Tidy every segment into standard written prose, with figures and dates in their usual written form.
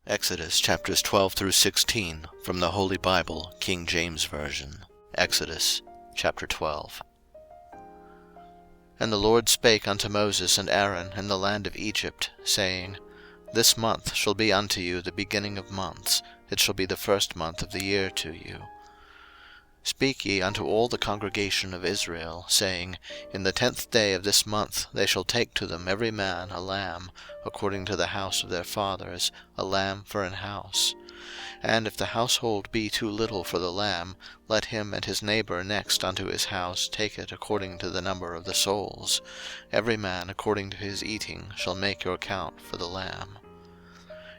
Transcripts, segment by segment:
Exodus chapters 12 through 16 from the Holy Bible, King James Version. Exodus chapter 12. And the Lord spake unto Moses and Aaron in the land of Egypt, saying, This month shall be unto you the beginning of months, it shall be the first month of the year to you. Speak ye unto all the congregation of Israel, saying, In the 10th day of this month they shall take to them every man a lamb, according to the house of their fathers, a lamb for an house. And if the household be too little for the lamb, let him and his neighbour next unto his house take it according to the number of the souls. Every man according to his eating shall make your count for the lamb.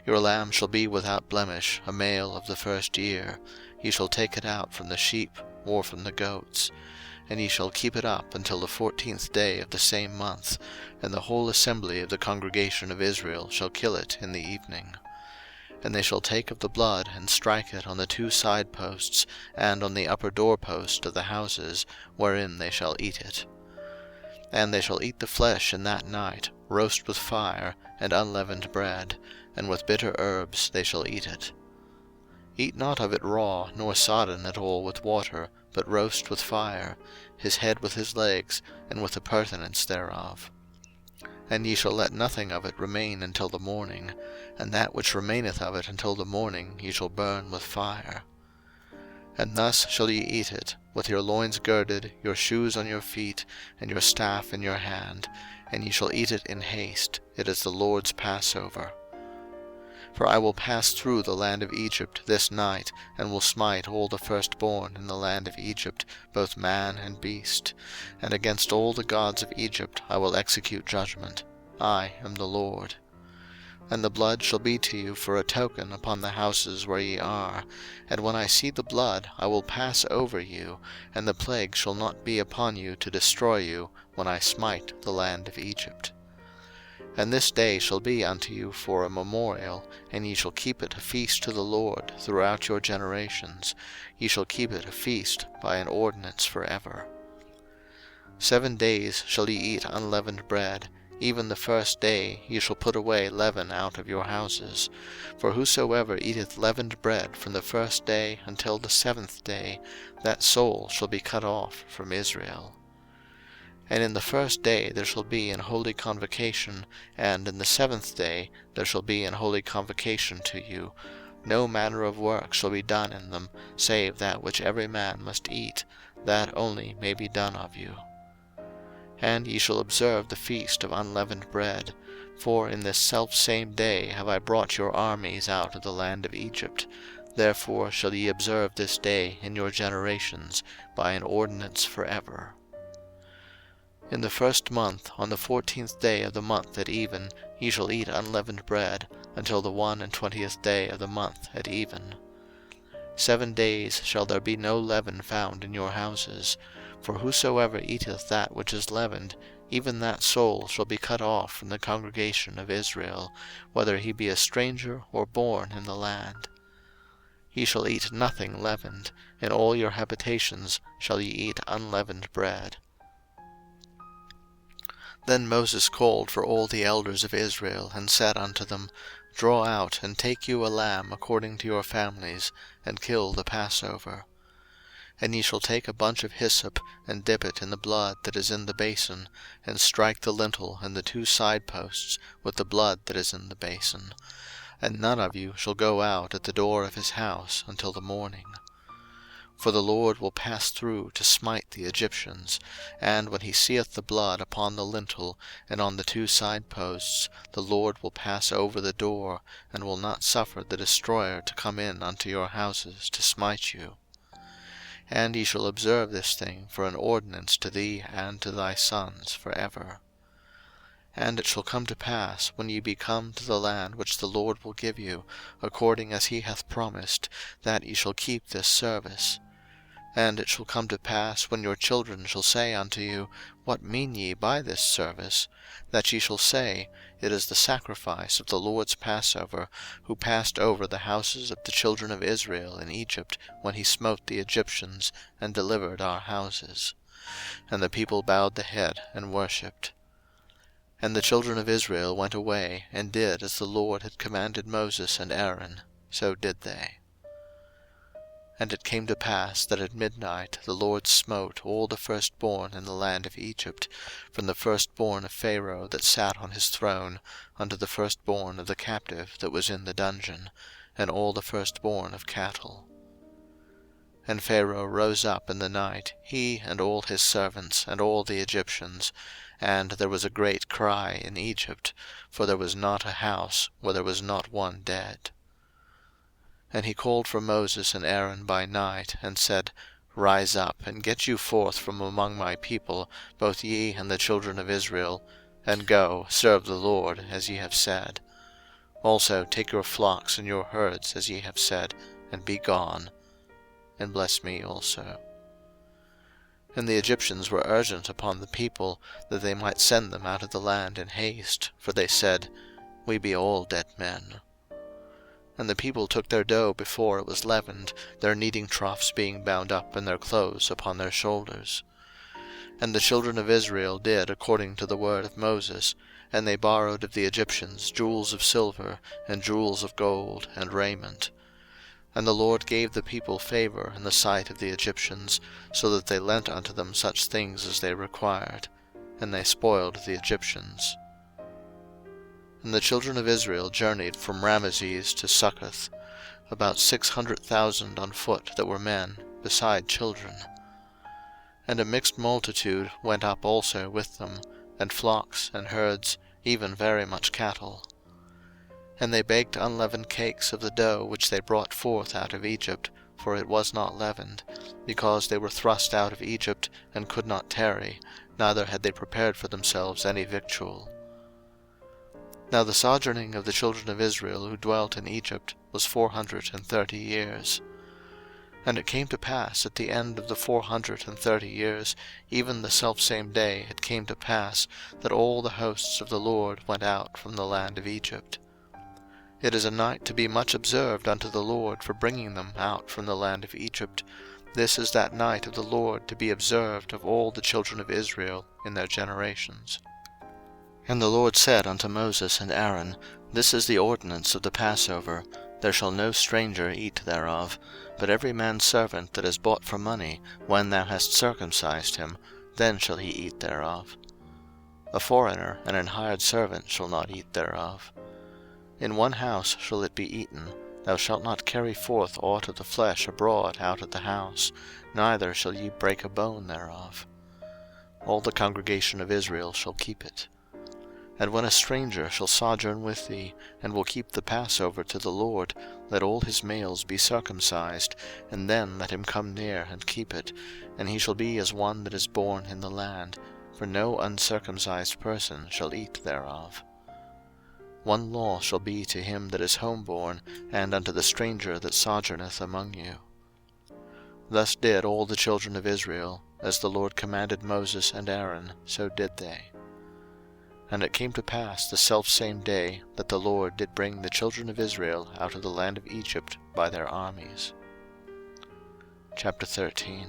Your lamb shall be without blemish, a male of the first year. Ye shall take it out from the sheep, or from the goats. And ye shall keep it up until the 14th day of the same month, and the whole assembly of the congregation of Israel shall kill it in the evening. And they shall take of the blood, and strike it on the 2 side posts, and on the upper doorpost of the houses, wherein they shall eat it. And they shall eat the flesh in that night, roast with fire, and unleavened bread, and with bitter herbs they shall eat it. Eat not of it raw, nor sodden at all with water, but roast with fire, his head with his legs, and with the purtenance thereof. And ye shall let nothing of it remain until the morning, and that which remaineth of it until the morning ye shall burn with fire. And thus shall ye eat it, with your loins girded, your shoes on your feet, and your staff in your hand, and ye shall eat it in haste. It is the Lord's Passover. For I will pass through the land of Egypt this night, and will smite all the firstborn in the land of Egypt, both man and beast. And against all the gods of Egypt I will execute judgment. I am the Lord. And the blood shall be to you for a token upon the houses where ye are. And when I see the blood, I will pass over you, and the plague shall not be upon you to destroy you, when I smite the land of Egypt. And this day shall be unto you for a memorial, and ye shall keep it a feast to the Lord throughout your generations. Ye shall keep it a feast by an ordinance forever. 7 days shall ye eat unleavened bread. Even the first day ye shall put away leaven out of your houses. For whosoever eateth leavened bread from the first day until the 7th day, that soul shall be cut off from Israel. And in the first day there shall be an holy convocation, and in the 7th day there shall be an holy convocation to you. No manner of work shall be done in them, save that which every man must eat, that only may be done of you. And ye shall observe the feast of unleavened bread, for in this selfsame day have I brought your armies out of the land of Egypt. Therefore shall ye observe this day in your generations by an ordinance forever. In the 1st month, on the 14th day of the month at even, ye shall eat unleavened bread, until the 21st day of the month at even. 7 days shall there be no leaven found in your houses. For whosoever eateth that which is leavened, even that soul shall be cut off from the congregation of Israel, whether he be a stranger or born in the land. Ye shall eat nothing leavened. In all your habitations shall ye eat unleavened bread. Then Moses called for all the elders of Israel, and said unto them, Draw out, and take you a lamb according to your families, and kill the Passover. And ye shall take a bunch of hyssop, and dip it in the blood that is in the basin, and strike the lintel and the 2 side posts with the blood that is in the basin. And none of you shall go out at the door of his house until the morning. For the Lord will pass through to smite the Egyptians, and when he seeth the blood upon the lintel and on the 2 side posts, the Lord will pass over the door, and will not suffer the destroyer to come in unto your houses to smite you. And ye shall observe this thing for an ordinance to thee and to thy sons forever. And it shall come to pass, when ye be come to the land which the Lord will give you, according as he hath promised, that ye shall keep this service. And it shall come to pass, when your children shall say unto you, What mean ye by this service? That ye shall say, It is the sacrifice of the Lord's Passover, who passed over the houses of the children of Israel in Egypt, when he smote the Egyptians, and delivered our houses. And the people bowed the head and worshipped. And the children of Israel went away, and did as the Lord had commanded Moses and Aaron, so did they. And it came to pass that at midnight the Lord smote all the firstborn in the land of Egypt, from the firstborn of Pharaoh that sat on his throne, unto the firstborn of the captive that was in the dungeon, and all the firstborn of cattle. And Pharaoh rose up in the night, he and all his servants, and all the Egyptians, and there was a great cry in Egypt, for there was not a house where there was not one dead. And he called for Moses and Aaron by night, and said, Rise up, and get you forth from among my people, both ye and the children of Israel, and go, serve the Lord, as ye have said. Also take your flocks and your herds, as ye have said, and be gone, and bless me also. And the Egyptians were urgent upon the people, that they might send them out of the land in haste, for they said, We be all dead men. And the people took their dough before it was leavened, their kneading troughs being bound up in their clothes upon their shoulders. And the children of Israel did according to the word of Moses, and they borrowed of the Egyptians jewels of silver, and jewels of gold, and raiment. And the Lord gave the people favour in the sight of the Egyptians, so that they lent unto them such things as they required, and they spoiled the Egyptians. And the children of Israel journeyed from Ramesses to Succoth, about 600,000 on foot that were men, beside children. And a mixed multitude went up also with them, and flocks and herds, even very much cattle. And they baked unleavened cakes of the dough which they brought forth out of Egypt, for it was not leavened, because they were thrust out of Egypt, and could not tarry, neither had they prepared for themselves any victual. Now the sojourning of the children of Israel who dwelt in Egypt was 430 years. And it came to pass at the end of the 430 years, even the selfsame day it came to pass, that all the hosts of the Lord went out from the land of Egypt. It is a night to be much observed unto the Lord for bringing them out from the land of Egypt. This is that night of the Lord to be observed of all the children of Israel in their generations. And the Lord said unto Moses and Aaron, This is the ordinance of the Passover. There shall no stranger eat thereof, but every man's servant that is bought for money, when thou hast circumcised him, then shall he eat thereof. A foreigner and an hired servant shall not eat thereof. In one house shall it be eaten. Thou shalt not carry forth aught of the flesh abroad out of the house, neither shall ye break a bone thereof. All the congregation of Israel shall keep it. And when a stranger shall sojourn with thee, and will keep the Passover to the Lord, let all his males be circumcised, and then let him come near and keep it, and he shall be as one that is born in the land, for no uncircumcised person shall eat thereof. One law shall be to him that is homeborn, and unto the stranger that sojourneth among you. Thus did all the children of Israel, as the Lord commanded Moses and Aaron, so did they. And it came to pass the selfsame day that the Lord did bring the children of Israel out of the land of Egypt by their armies. Chapter 13.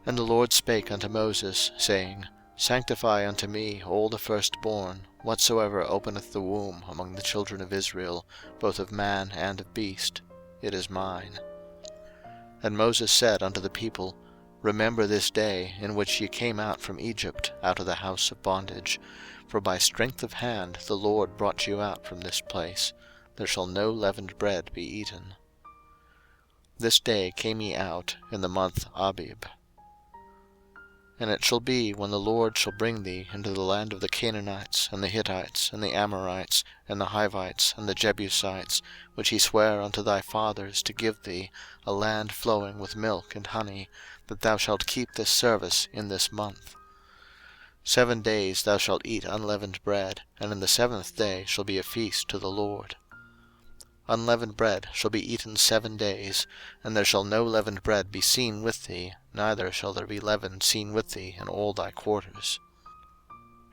And the Lord spake unto Moses, saying, Sanctify unto me all the firstborn, whatsoever openeth the womb among the children of Israel, both of man and of beast, it is mine. And Moses said unto the people, Remember this day in which ye came out from Egypt, out of the house of bondage. For by strength of hand the Lord brought you out from this place. There shall no leavened bread be eaten. This day came ye out in the month Abib. And it shall be, when the Lord shall bring thee into the land of the Canaanites, and the Hittites, and the Amorites, and the Hivites, and the Jebusites, which he sware unto thy fathers to give thee, a land flowing with milk and honey, that thou shalt keep this service in this month. 7 days thou shalt eat unleavened bread, and in the 7th day shall be a feast to the Lord. Unleavened bread shall be eaten 7 days, and there shall no leavened bread be seen with thee, neither shall there be leaven seen with thee in all thy quarters.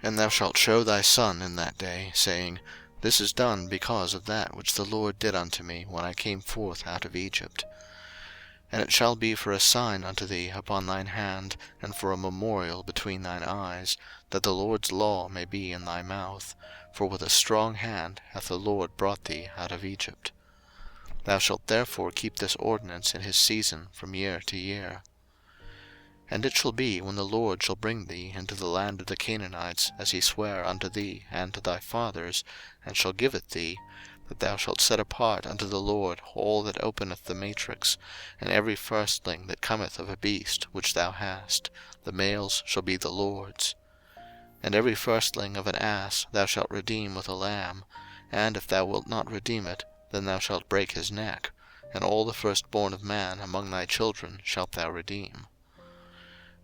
And thou shalt shew thy son in that day, saying, This is done because of that which the Lord did unto me when I came forth out of Egypt. And it shall be for a sign unto thee upon thine hand, and for a memorial between thine eyes, that the Lord's law may be in thy mouth: for with a strong hand hath the Lord brought thee out of Egypt. Thou shalt therefore keep this ordinance in his season from year to year. And it shall be, when the Lord shall bring thee into the land of the Canaanites, as he sware unto thee and to thy fathers, and shall give it thee, that thou shalt set apart unto the Lord all that openeth the matrix, and every firstling that cometh of a beast which thou hast, the males shall be the Lord's. And every firstling of an ass thou shalt redeem with a lamb, and if thou wilt not redeem it, then thou shalt break his neck, and all the firstborn of man among thy children shalt thou redeem.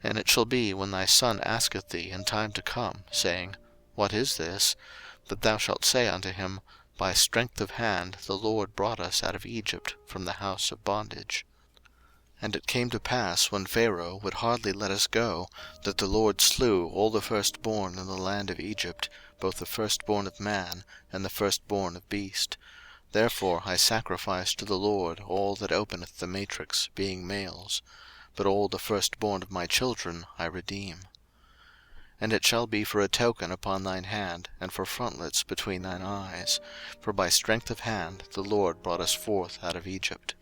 And it shall be, when thy son asketh thee in time to come, saying, What is this? that thou shalt say unto him, By strength of hand the Lord brought us out of Egypt from the house of bondage. And it came to pass, when Pharaoh would hardly let us go, that the Lord slew all the firstborn in the land of Egypt, both the firstborn of man, and the firstborn of beast. Therefore I sacrifice to the Lord all that openeth the matrix, being males: but all the firstborn of my children I redeem. And it shall be for a token upon thine hand, and for frontlets between thine eyes: for by strength of hand the Lord brought us forth out of Egypt.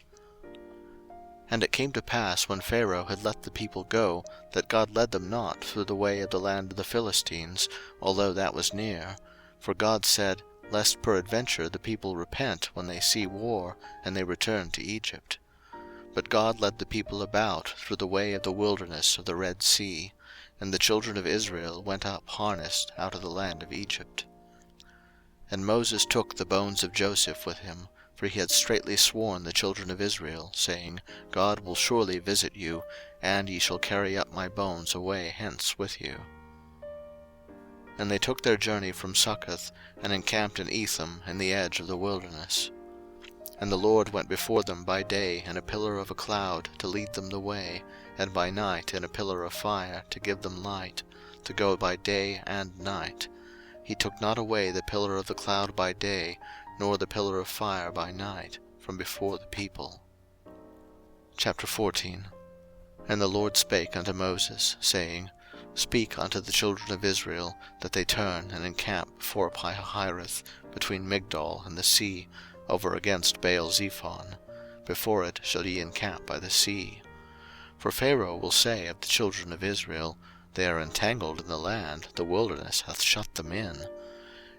And it came to pass, when Pharaoh had let the people go, that God led them not through the way of the land of the Philistines, although that was near: for God said, Lest peradventure the people repent when they see war, and they return to Egypt. But God led the people about through the way of the wilderness of the Red Sea, and the children of Israel went up harnessed out of the land of Egypt. And Moses took the bones of Joseph with him, for he had straitly sworn the children of Israel, saying, God will surely visit you, and ye shall carry up my bones away hence with you. And they took their journey from Succoth, and encamped in Etham in the edge of the wilderness. And the Lord went before them by day in a pillar of a cloud to lead them the way, and by night in a pillar of fire to give them light, to go by day and night. He took not away the pillar of the cloud by day, nor the pillar of fire by night, from before the people. Chapter 14. And the Lord spake unto Moses, saying, Speak unto the children of Israel, that they turn and encamp before Pihahiroth, between Migdol and the sea, over against Baal-zephon: before it shall ye encamp by the sea. For Pharaoh will say of the children of Israel, They are entangled in the land, the wilderness hath shut them in.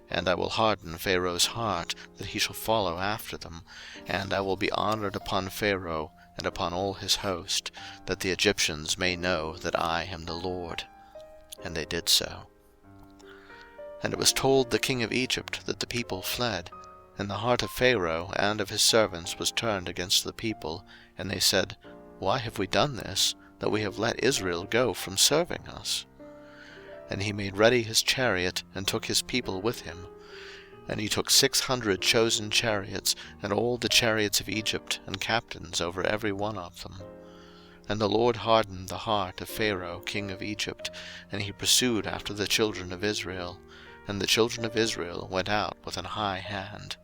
And I will harden Pharaoh's heart, that he shall follow after them, and I will be honoured upon Pharaoh, and upon all his host, that the Egyptians may know that I am the Lord. And they did so. And it was told the king of Egypt that the people fled. And the heart of Pharaoh and of his servants was turned against the people, and they said, Why have we done this, that we have let Israel go from serving us? And he made ready his chariot, and took his people with him. And he took 600 chosen chariots, and all the chariots of Egypt, and captains over every one of them. And the Lord hardened the heart of Pharaoh king of Egypt, and he pursued after the children of Israel: and the children of Israel went out with an high hand.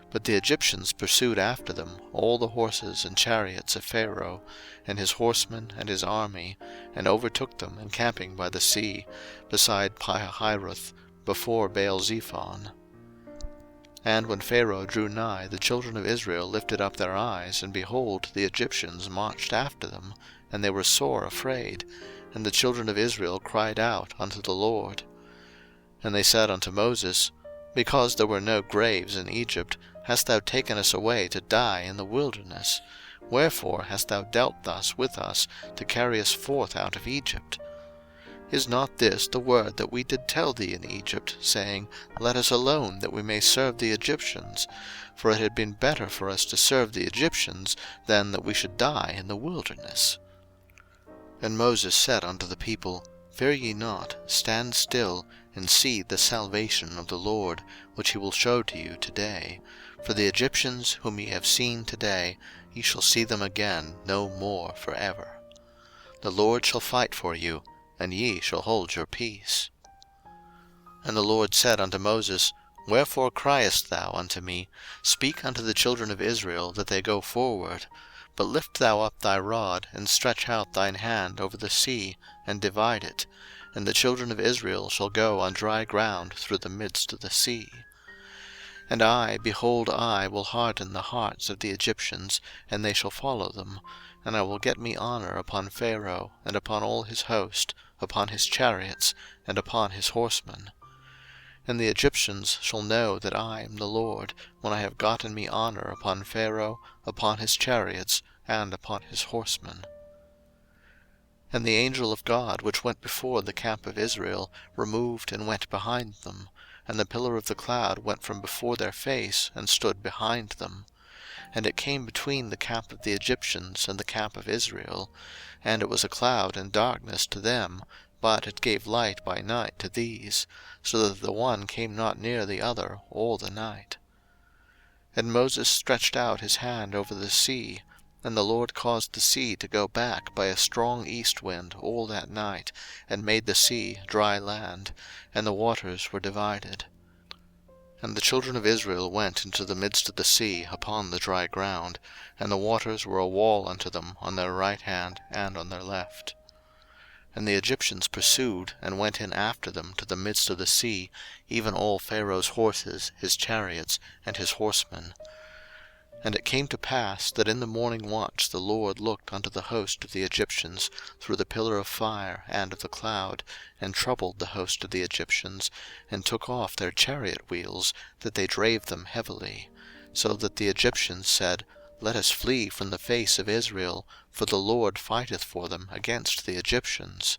But the Egyptians pursued after them all the horses and chariots of Pharaoh, and his horsemen and his army, and overtook them encamping by the sea, beside Pihahiroth, before Baal-zephon. And when Pharaoh drew nigh, the children of Israel lifted up their eyes, and behold, the Egyptians marched after them, and they were sore afraid: and the children of Israel cried out unto the Lord. And they said unto Moses, Because there were no graves in Egypt, hast thou taken us away to die in the wilderness? Wherefore hast thou dealt thus with us, to carry us forth out of Egypt? Is not this the word that we did tell thee in Egypt, saying, Let us alone, that we may serve the Egyptians? For it had been better for us to serve the Egyptians, than that we should die in the wilderness. And Moses said unto the people, Fear ye not, stand still, and see the salvation of the Lord, which he will show to you today. For the Egyptians whom ye have seen today, ye shall see them again no more for ever. The Lord shall fight for you, and ye shall hold your peace. And the Lord said unto Moses, Wherefore criest thou unto me? Speak unto the children of Israel that they go forward. But lift thou up thy rod, and stretch out thine hand over the sea, and divide it, and the children of Israel shall go on dry ground through the midst of the sea. And I, behold, I will harden the hearts of the Egyptians, and they shall follow them, and I will get me honour upon Pharaoh, and upon all his host, upon his chariots, and upon his horsemen. And the Egyptians shall know that I am the LORD, when I have gotten me honour upon Pharaoh, upon his chariots, and upon his horsemen. And the angel of God which went before the camp of Israel removed and went behind them, and the pillar of the cloud went from before their face, and stood behind them. And it came between the camp of the Egyptians and the camp of Israel, and it was a cloud and darkness to them, but it gave light by night to these, so that the one came not near the other all the night. And Moses stretched out his hand over the sea, and the Lord caused the sea to go back by a strong east wind all that night, and made the sea dry land, and the waters were divided. And the children of Israel went into the midst of the sea upon the dry ground, and the waters were a wall unto them on their right hand and on their left. And the Egyptians pursued, and went in after them to the midst of the sea, even all Pharaoh's horses, his chariots, and his horsemen. And it came to pass, that in the morning watch the Lord looked unto the host of the Egyptians through the pillar of fire and of the cloud, and troubled the host of the Egyptians, and took off their chariot wheels, that they drave them heavily: so that the Egyptians said, Let us flee from the face of Israel, for the Lord fighteth for them against the Egyptians.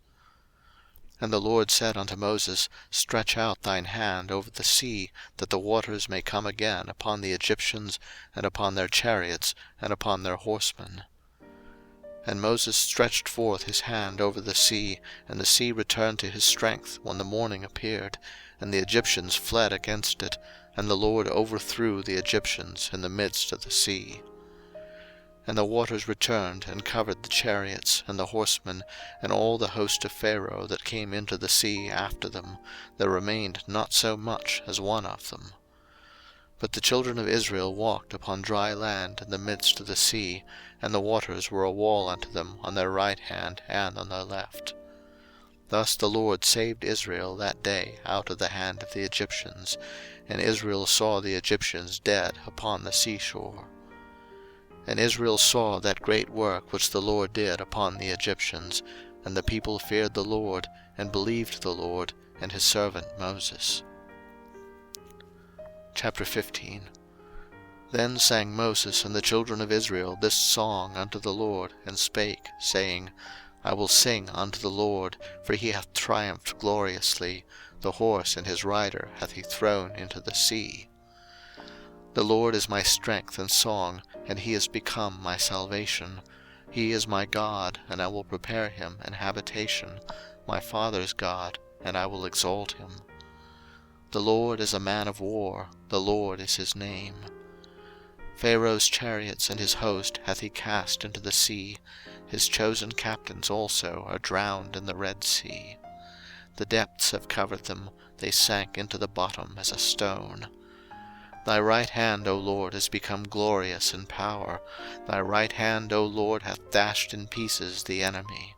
And the Lord said unto Moses, Stretch out thine hand over the sea, that the waters may come again upon the Egyptians, and upon their chariots, and upon their horsemen. And Moses stretched forth his hand over the sea, and the sea returned to his strength when the morning appeared, and the Egyptians fled against it, and the Lord overthrew the Egyptians in the midst of the sea. And the waters returned, and covered the chariots, and the horsemen, and all the host of Pharaoh that came into the sea after them: there remained not so much as one of them. But the children of Israel walked upon dry land in the midst of the sea, and the waters were a wall unto them on their right hand and on their left. Thus the Lord saved Israel that day out of the hand of the Egyptians, and Israel saw the Egyptians dead upon the seashore. And Israel saw that great work which the Lord did upon the Egyptians, and the people feared the Lord, and believed the Lord, and his servant Moses. Chapter 15. Then sang Moses and the children of Israel this song unto the Lord, and spake, saying, I will sing unto the Lord, for he hath triumphed gloriously: the horse and his rider hath he thrown into the sea. The Lord is my strength and song, and he is become my salvation. He is my God, and I will prepare him an habitation, my father's God, and I will exalt him. The Lord is a man of war, the Lord is his name. Pharaoh's chariots and his host hath he cast into the sea: his chosen captains also are drowned in the Red Sea. The depths have covered them, they sank into the bottom as a stone. Thy right hand, O Lord, is become glorious in power. Thy right hand, O Lord, hath dashed in pieces the enemy.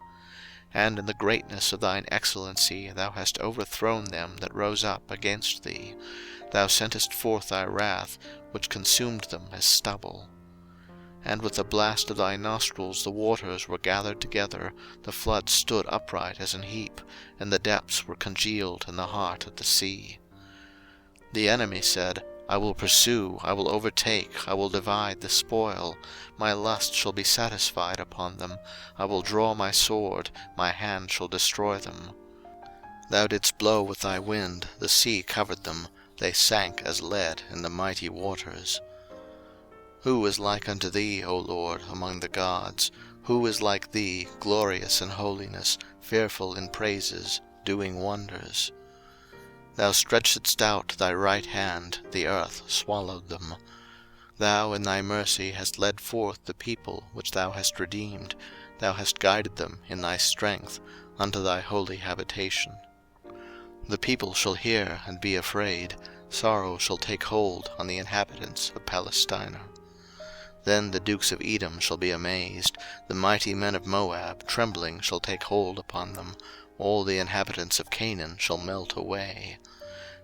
And in the greatness of thine excellency thou hast overthrown them that rose up against thee. Thou sentest forth thy wrath, which consumed them as stubble. And with the blast of thy nostrils the waters were gathered together, the flood stood upright as an heap, and the depths were congealed in the heart of the sea. The enemy said, I will pursue, I will overtake, I will divide the spoil. My lust shall be satisfied upon them. I will draw my sword, my hand shall destroy them. Thou didst blow with thy wind, the sea covered them, they sank as lead in the mighty waters. Who is like unto thee, O Lord, among the gods? Who is like thee, glorious in holiness, fearful in praises, doing wonders? Thou stretchedst out thy right hand, the earth swallowed them. Thou in thy mercy hast led forth the people which thou hast redeemed. Thou hast guided them in thy strength unto thy holy habitation. The people shall hear and be afraid. Sorrow shall take hold on the inhabitants of Palestina. Then the dukes of Edom shall be amazed, the mighty men of Moab, trembling shall take hold upon them, all the inhabitants of Canaan shall melt away.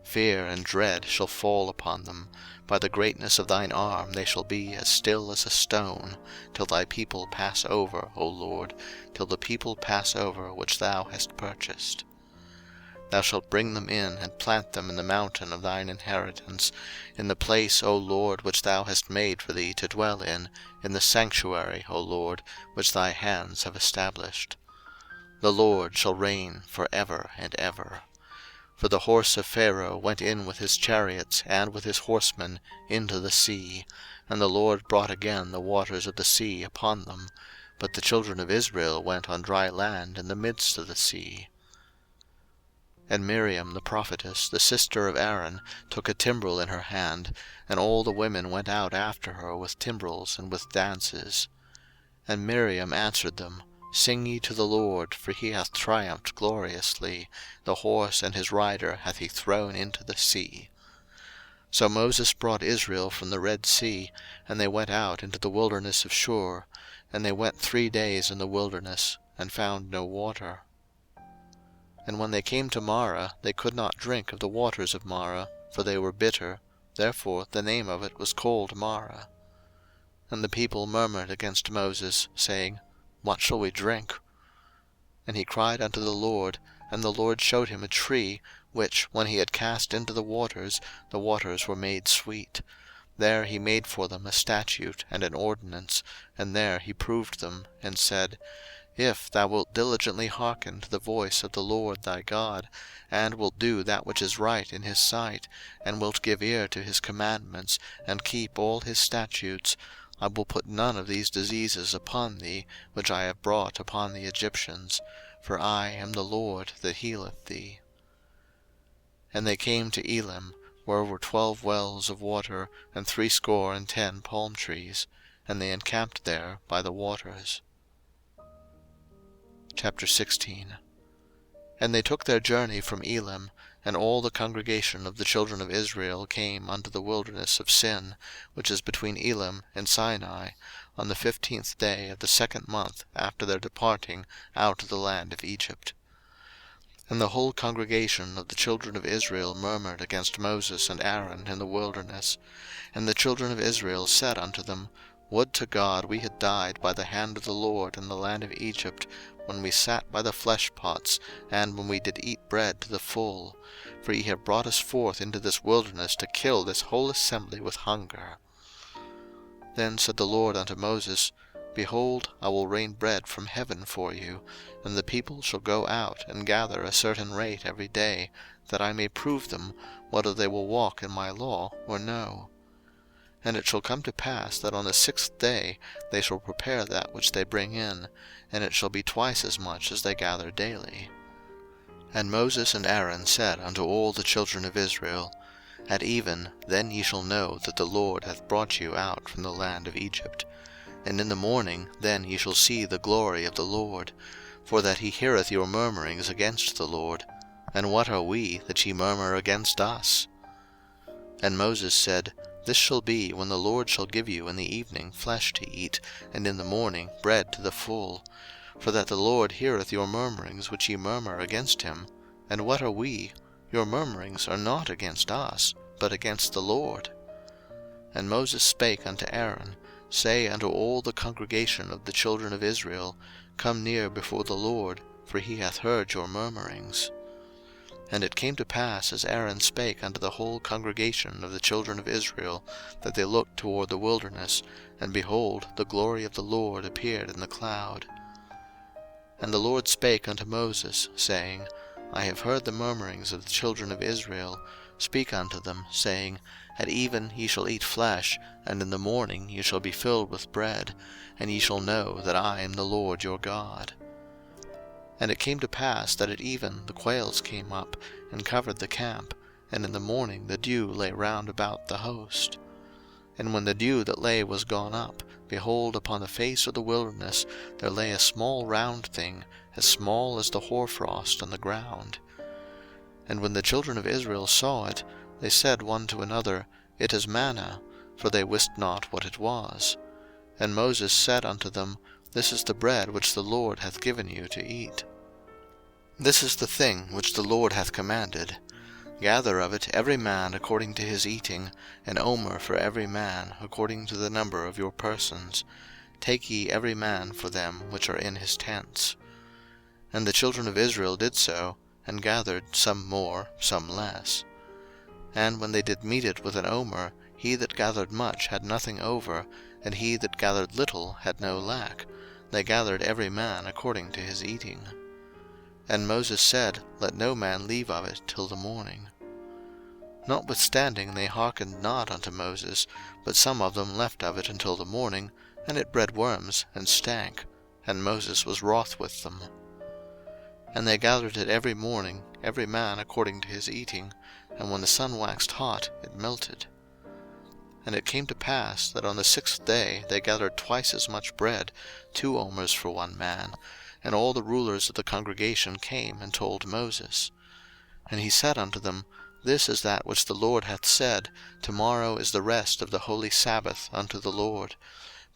Fear and dread shall fall upon them, by the greatness of thine arm they shall be as still as a stone, till thy people pass over, O Lord, till the people pass over which thou hast purchased. Thou shalt bring them in, and plant them in the mountain of thine inheritance, in the place, O Lord, which thou hast made for thee to dwell in the sanctuary, O Lord, which thy hands have established. The Lord shall reign for ever and ever. For the horse of Pharaoh went in with his chariots and with his horsemen into the sea, and the Lord brought again the waters of the sea upon them, but the children of Israel went on dry land in the midst of the sea. And Miriam the prophetess, the sister of Aaron, took a timbrel in her hand, and all the women went out after her with timbrels and with dances. And Miriam answered them, Sing ye to the Lord, for he hath triumphed gloriously, the horse and his rider hath he thrown into the sea. So Moses brought Israel from the Red Sea, and they went out into the wilderness of Shur, and they went 3 days in the wilderness, and found no water. And when they came to Marah, they could not drink of the waters of Marah, for they were bitter, therefore the name of it was called Marah. And the people murmured against Moses, saying, What shall we drink? And he cried unto the Lord, and the Lord showed him a tree, which, when he had cast into the waters were made sweet. There he made for them a statute and an ordinance, and there he proved them, and said, If thou wilt diligently hearken to the voice of the Lord thy God, and wilt do that which is right in his sight, and wilt give ear to his commandments, and keep all his statutes, I will put none of these diseases upon thee, which I have brought upon the Egyptians, for I am the Lord that healeth thee. And they came to Elim, where were 12 wells of water, and 70 palm trees, and they encamped there by the waters. Chapter 16. And they took their journey from Elim, and all the congregation of the children of Israel came unto the wilderness of Sin, which is between Elim and Sinai, on the 15th day of the 2nd month after their departing out of the land of Egypt. And the whole congregation of the children of Israel murmured against Moses and Aaron in the wilderness. And the children of Israel said unto them, Would to God we had died by the hand of the Lord in the land of Egypt, when we sat by the flesh pots, and when we did eat bread to the full. For ye have brought us forth into this wilderness to kill this whole assembly with hunger. Then said the Lord unto Moses, Behold, I will rain bread from heaven for you, and the people shall go out and gather a certain rate every day, that I may prove them, whether they will walk in my law or no. And it shall come to pass that on the 6th day they shall prepare that which they bring in, and it shall be twice as much as they gather daily. And Moses and Aaron said unto all the children of Israel, At even, then ye shall know that the Lord hath brought you out from the land of Egypt. And in the morning then ye shall see the glory of the Lord, for that he heareth your murmurings against the Lord. And what are we, that ye murmur against us? And Moses said, This shall be when the Lord shall give you in the evening flesh to eat, and in the morning bread to the full. For that the Lord heareth your murmurings which ye murmur against him. And what are we? Your murmurings are not against us, but against the Lord. And Moses spake unto Aaron, Say unto all the congregation of the children of Israel, Come near before the Lord, for he hath heard your murmurings. And it came to pass, as Aaron spake unto the whole congregation of the children of Israel, that they looked toward the wilderness, and behold, the glory of the Lord appeared in the cloud. And the Lord spake unto Moses, saying, I have heard the murmurings of the children of Israel. Speak unto them, saying, At even ye shall eat flesh, and in the morning ye shall be filled with bread, and ye shall know that I am the Lord your God. And it came to pass that at even the quails came up, and covered the camp, and in the morning the dew lay round about the host. And when the dew that lay was gone up, behold, upon the face of the wilderness there lay a small round thing, as small as the hoarfrost on the ground. And when the children of Israel saw it, they said one to another, It is manna, for they wist not what it was. And Moses said unto them, This is the bread which the Lord hath given you to eat. This is the thing which the Lord hath commanded. Gather of it every man according to his eating, an omer for every man, according to the number of your persons. Take ye every man for them which are in his tents. And the children of Israel did so, and gathered, some more, some less. And when they did mete it with an omer, he that gathered much had nothing over, and he that gathered little had no lack. They gathered every man according to his eating. And Moses said, Let no man leave of it till the morning. Notwithstanding they hearkened not unto Moses, but some of them left of it until the morning, and it bred worms, and stank, and Moses was wroth with them. And they gathered it every morning, every man according to his eating, and when the sun waxed hot, it melted. And it came to pass that on the 6th day they gathered twice as much bread, 2 omers for one man, and all the rulers of the congregation came and told Moses. And he said unto them, This is that which the Lord hath said, Tomorrow is the rest of the holy Sabbath unto the Lord.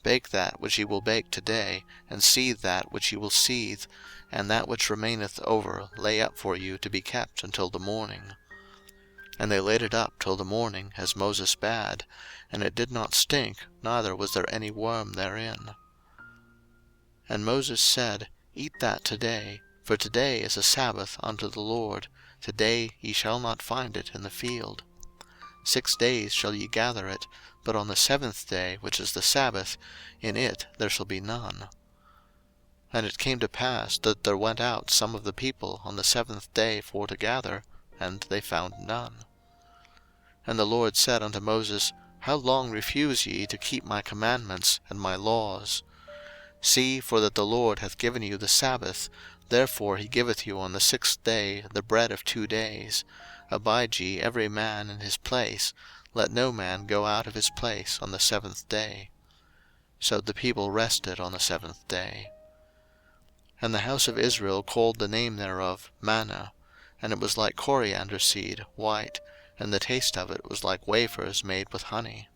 Bake that which ye will bake today, and seethe that which ye will seethe, and that which remaineth over lay up for you to be kept until the morning. And they laid it up till the morning, as Moses bade, and it did not stink, neither was there any worm therein. And Moses said, Eat that today, for today is a Sabbath unto the Lord. Today ye shall not find it in the field. 6 days shall ye gather it, but on the 7th day, which is the Sabbath, in it there shall be none. And it came to pass that there went out some of the people on the 7th day for to gather, and they found none. And the Lord said unto Moses, How long refuse ye to keep my commandments and my laws? See, for that the Lord hath given you the Sabbath, therefore he giveth you on the 6th day the bread of 2 days. Abide ye every man in his place, let no man go out of his place on the 7th day. So the people rested on the 7th day. And the house of Israel called the name thereof manna, and it was like coriander seed, white, and the taste of it was like wafers made with honey.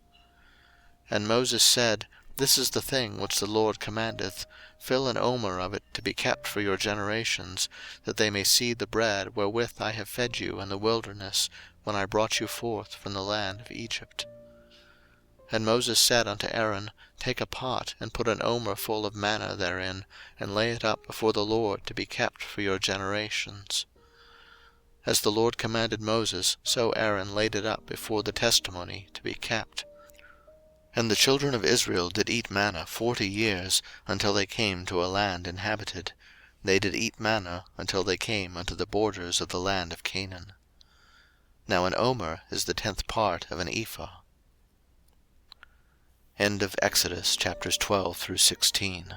And Moses said, This is the thing which the Lord commandeth, Fill an omer of it to be kept for your generations, that they may see the bread wherewith I have fed you in the wilderness, when I brought you forth from the land of Egypt. And Moses said unto Aaron, Take a pot, and put an omer full of manna therein, and lay it up before the Lord to be kept for your generations. As the Lord commanded Moses, so Aaron laid it up before the testimony to be kept. And the children of Israel did eat manna 40 years, until they came to a land inhabited. They did eat manna until they came unto the borders of the land of Canaan. Now an omer is the 10th part of an ephah. End of Exodus chapters 12 through 16.